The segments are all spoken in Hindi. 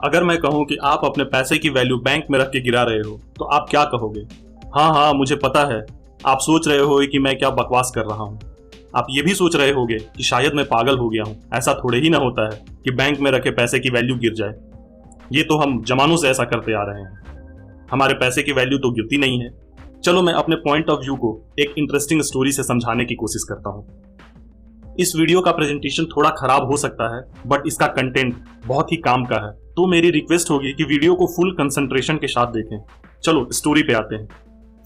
अगर मैं कहूं कि आप अपने पैसे की वैल्यू बैंक में रख के गिरा रहे हो तो आप क्या कहोगे? हाँ हाँ, मुझे पता है आप सोच रहे हो कि मैं क्या बकवास कर रहा हूँ। आप ये भी सोच रहे होगे कि शायद मैं पागल हो गया हूँ। ऐसा थोड़े ही ना होता है कि बैंक में रखे पैसे की वैल्यू गिर जाए। ये तो हम जमानों से ऐसा करते आ रहे हैं। हमारे पैसे की वैल्यू तो गिरती नहीं है। चलो मैं अपने पॉइंट ऑफ व्यू को एक इंटरेस्टिंग स्टोरी से समझाने की कोशिश करता हूँ। इस वीडियो का प्रेजेंटेशन थोड़ा खराब हो सकता है, बट इसका कंटेंट बहुत ही काम का है, तो मेरी रिक्वेस्ट होगी कि वीडियो को फुल कंसंट्रेशन के साथ देखें। चलो स्टोरी पे आते हैं।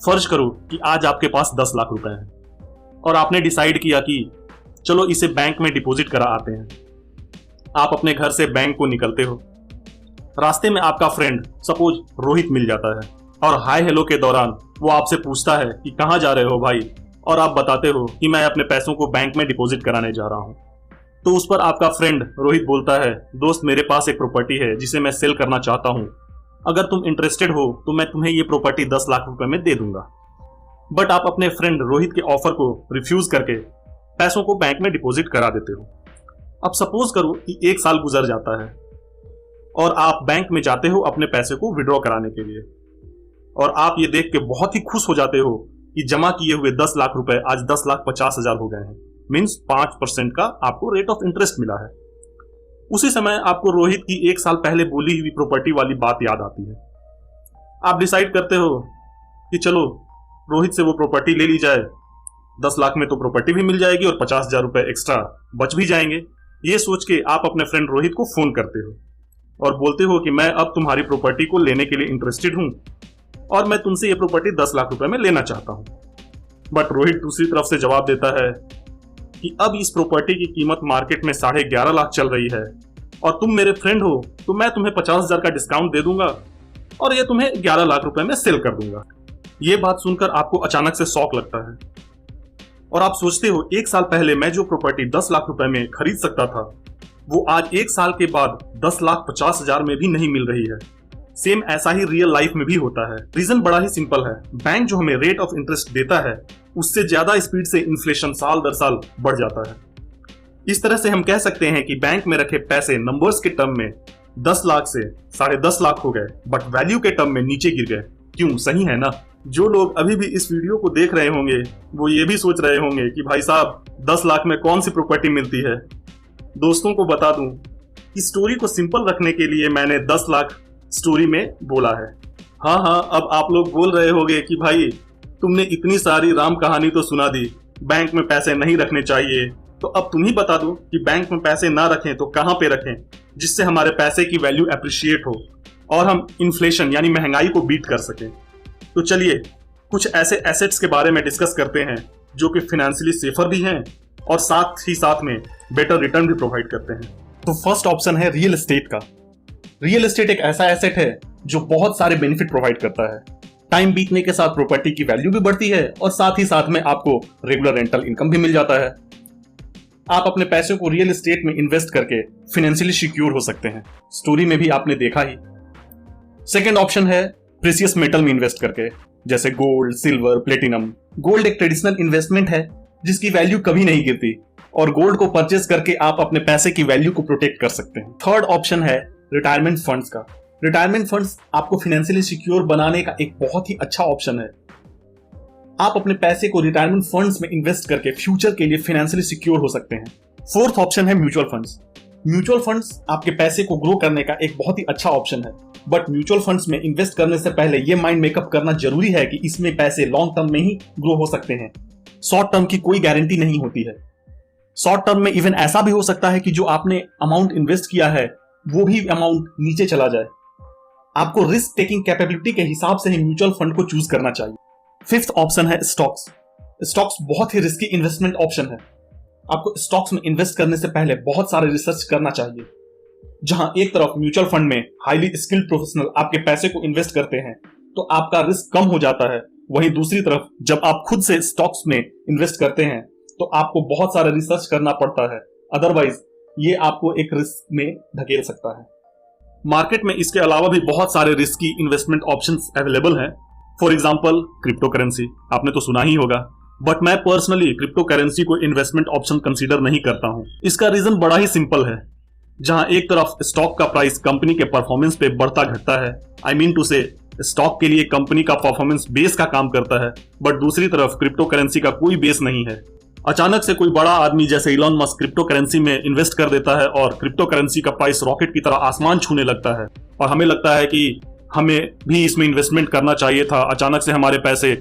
फर्ज करो कि आज आपके पास 10 लाख रुपए हैं और आपने डिसाइड किया कि चलो इसे बैंक में डिपॉजिट करा आते हैं। आप अपने घर से बैंक को निकलते हो। रास्ते में आपका फ्रेंड सपोज रोहित मिल जाता है और हाय हेलो के दौरान वो आपसे पूछता है कि कहाँ जा रहे हो भाई, और आप बताते हो कि मैं अपने पैसों को बैंक में डिपॉजिट कराने जा रहा हूँ। तो उस पर आपका फ्रेंड रोहित बोलता है, दोस्त मेरे पास एक प्रॉपर्टी है जिसे मैं सेल करना चाहता हूँ, अगर तुम इंटरेस्टेड हो तो मैं तुम्हें ये प्रॉपर्टी 10 लाख रुपए में दे दूंगा। बट आप अपने फ्रेंड रोहित के ऑफर को रिफ्यूज करके पैसों को बैंक में डिपॉजिट करा देते हो। अब सपोज करो कि 1 साल गुजर जाता है और आप बैंक में जाते हो अपने पैसे को विड्रॉ कराने के लिए, और आप ये देख के बहुत ही खुश हो जाते हो कि जमा किए हुए 10 लाख रुपए आज 10,50,000 हो गए हैं। मीन्स 5% का आपको रेट ऑफ इंटरेस्ट मिला है। उसी समय आपको रोहित की 1 साल पहले बोली हुई प्रॉपर्टी वाली बात याद आती है। आप डिसाइड करते हो कि चलो रोहित से वो प्रॉपर्टी ले ली जाए। 10 लाख में तो प्रॉपर्टी भी मिल जाएगी और 50,000 रुपए एक्स्ट्रा बच भी जाएंगे। ये सोच के आप अपने फ्रेंड रोहित को फोन करते हो और बोलते हो कि मैं अब तुम्हारी प्रॉपर्टी को लेने के लिए इंटरेस्टेड हूं और मैं तुमसे ये प्रॉपर्टी 10 लाख रुपए में लेना चाहता हूं। बट रोहित दूसरी तरफ से जवाब देता है कि अब इस प्रॉपर्टी की कीमत मार्केट में 11.5 लाख चल रही है और तुम मेरे फ्रेंड हो तो मैं तुम्हें 50,000 का डिस्काउंट दे दूंगा और ये तुम्हें 11 लाख रुपए में सेल कर दूंगा। ये बात सुनकर आपको अचानक से शॉक लगता है और आप सोचते हो 1 साल पहले मैं जो प्रॉपर्टी 10 लाख रुपए में खरीद सकता था वो आज 1 साल के बाद 10,50,000 में भी नहीं मिल रही है। सेम ऐसा ही रियल लाइफ में भी होता है। रीजन बड़ा ही सिंपल है, बैंक जो हमें रेट ऑफ इंटरेस्ट देता है उससे ज्यादा स्पीड से इन्फ्लेशन साल दर साल बढ़ जाता है। इस तरह से हम कह सकते हैं कि बैंक में रखे पैसे नंबर्स के टर्म में 10 लाख से 10.5 लाख हो गए, बट वैल्यू के टर्म में नीचे गिर गए। क्यों? सही है ना? जो लोग अभी भी इस वीडियो को देख रहे होंगे वो ये भी सोच रहे होंगे कि भाई साहब 10 लाख में कौन सी प्रॉपर्टी मिलती है। दोस्तों को बता दूं कि स्टोरी को सिंपल रखने के लिए मैंने 10 लाख स्टोरी में बोला है। हाँ हाँ, अब आप लोग बोल रहे होंगे कि भाई तुमने इतनी सारी राम कहानी तो सुना दी, बैंक में पैसे नहीं रखने चाहिए, तो अब तुम ही बता दो कि बैंक में पैसे ना रखें तो कहाँ पे रखें जिससे हमारे पैसे की वैल्यू एप्रिशिएट हो और हम इन्फ्लेशन यानी महंगाई को बीट कर सकें। तो चलिए कुछ ऐसे एसेट्स के बारे में डिस्कस करते हैं जो कि फाइनेंशियली सेफर भी हैं और साथ ही साथ में बेटर रिटर्न भी प्रोवाइड करते हैं। तो फर्स्ट ऑप्शन है रियल एस्टेट का। रियल एस्टेट एक ऐसा एसेट है जो बहुत सारे बेनिफिट प्रोवाइड करता है। टाइम बीतने के साथ प्रॉपर्टी की वैल्यू भी बढ़ती है और साथ ही साथ में आपको रेगुलर रेंटल इनकम भी मिल जाता है। आप अपने पैसों को रियल एस्टेट में इन्वेस्ट करके फाइनेंशियली सिक्योर हो सकते हैं। स्टोरी में भी आपने देखा ही। सेकेंड ऑप्शन है प्रेशियस मेटल में इन्वेस्ट करके, जैसे गोल्ड, सिल्वर, प्लेटिनम। गोल्ड एक ट्रेडिशनल इन्वेस्टमेंट है जिसकी वैल्यू कभी नहीं गिरती और गोल्ड को परचेज करके आप अपने पैसे की वैल्यू को प्रोटेक्ट कर सकते हैं। थर्ड ऑप्शन है रिटायरमेंट फंड्स का। रिटायरमेंट फंड्स आपको फाइनेंशियली सिक्योर बनाने का एक बहुत ही अच्छा ऑप्शन है। आप अपने पैसे को रिटायरमेंट फंड्स में इन्वेस्ट करके फ्यूचर के लिए फाइनेंशियली सिक्योर हो सकते हैं। फोर्थ ऑप्शन है म्यूचुअल फंड्स। म्यूचुअल फंड्स आपके पैसे को ग्रो करने का एक बहुत ही अच्छा ऑप्शन है, बट म्यूचुअल फंड्स में इन्वेस्ट करने से पहले ये माइंड मेकअप करना जरूरी है कि इसमें पैसे लॉन्ग टर्म में ही ग्रो हो सकते हैं। शॉर्ट टर्म की कोई गारंटी नहीं होती है। शॉर्ट टर्म में इवन ऐसा भी हो सकता है कि जो आपने अमाउंट इन्वेस्ट किया है वो भी अमाउंट नीचे चला जाए। आपको रिस्क टेकिंग कैपेबिलिटी के हिसाब से ही म्यूचुअल फंड को चूज करना चाहिए। फिफ्थ ऑप्शन है स्टॉक्स। स्टॉक्स बहुत ही रिस्की इन्वेस्टमेंट ऑप्शन है। आपको स्टॉक्स में इन्वेस्ट करने से पहले बहुत सारे रिसर्च करना चाहिए। जहां एक तरफ म्यूचुअल फंड में हाईली स्किल्ड प्रोफेशनल आपके पैसे को इन्वेस्ट करते हैं तो आपका रिस्क कम हो जाता है, वहीं दूसरी तरफ जब आप खुद से स्टॉक्स में इन्वेस्ट करते हैं तो आपको बहुत सारा रिसर्च करना पड़ता है, अदरवाइज ये आपको एक रिस्क में धकेल सकता है। मार्केट में इसके अलावा भी बहुत सारे रिस्की इन्वेस्टमेंट ऑप्शंस अवेलेबल हैं। फॉर एग्जांपल क्रिप्टो करेंसी, आपने तो सुना ही होगा, बट मैं पर्सनली क्रिप्टो करेंसी को इन्वेस्टमेंट ऑप्शन कंसीडर नहीं करता हूं। इसका रीजन बड़ा ही सिंपल है। जहां एक तरफ स्टॉक का प्राइस कंपनी के परफॉर्मेंस पे बढ़ता घटता है, आई मीन टू से स्टॉक के लिए कंपनी का परफॉर्मेंस बेस का काम करता है, बट दूसरी तरफ क्रिप्टो करेंसी का कोई बेस नहीं है। अचानक से कोई बड़ा आदमी जैसे इलॉन मस्क क्रिप्टो करेंसी में इन्वेस्ट कर देता है और क्रिप्टो करेंसी का प्राइस रॉकेट की तरह आसमान छूने लगता है और हमें लगता है कि हमें भी इसमें इन्वेस्टमेंट करना चाहिए था। अचानक से हमारे पैसे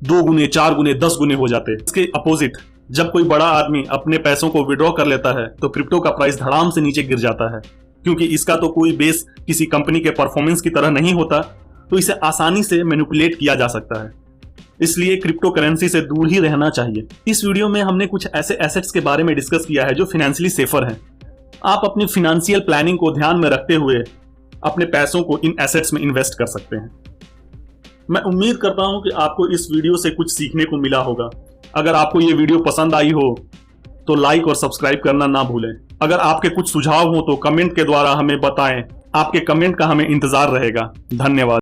2 गुने, 4 गुने, 10 गुने हो जाते। इसके अपोजिट जब कोई बड़ा आदमी अपने पैसों को विड्रॉ कर लेता है तो क्रिप्टो का प्राइस धड़ाम से नीचे गिर जाता है, क्योंकि इसका तो कोई बेस किसी कंपनी के परफॉर्मेंस की तरह नहीं होता, तो इसे आसानी से मैनिपुलेट किया जा सकता है। इसलिए क्रिप्टो करेंसी से दूर ही रहना चाहिए। इस वीडियो में हमने कुछ ऐसे एसेट्स के बारे में डिस्कस किया है जो फाइनेंशियली सेफर हैं। आप अपनी फाइनेंशियल प्लानिंग को ध्यान में रखते हुए अपने पैसों को इन एसेट्स में इन्वेस्ट कर सकते हैं। मैं उम्मीद करता हूं कि आपको इस वीडियो से कुछ सीखने को मिला होगा। अगर आपको ये वीडियो पसंद आई हो तो लाइक और सब्सक्राइब करना ना भूलें। अगर आपके कुछ सुझाव हो तो कमेंट के द्वारा हमें बताएं। आपके कमेंट का हमें इंतजार रहेगा। धन्यवाद।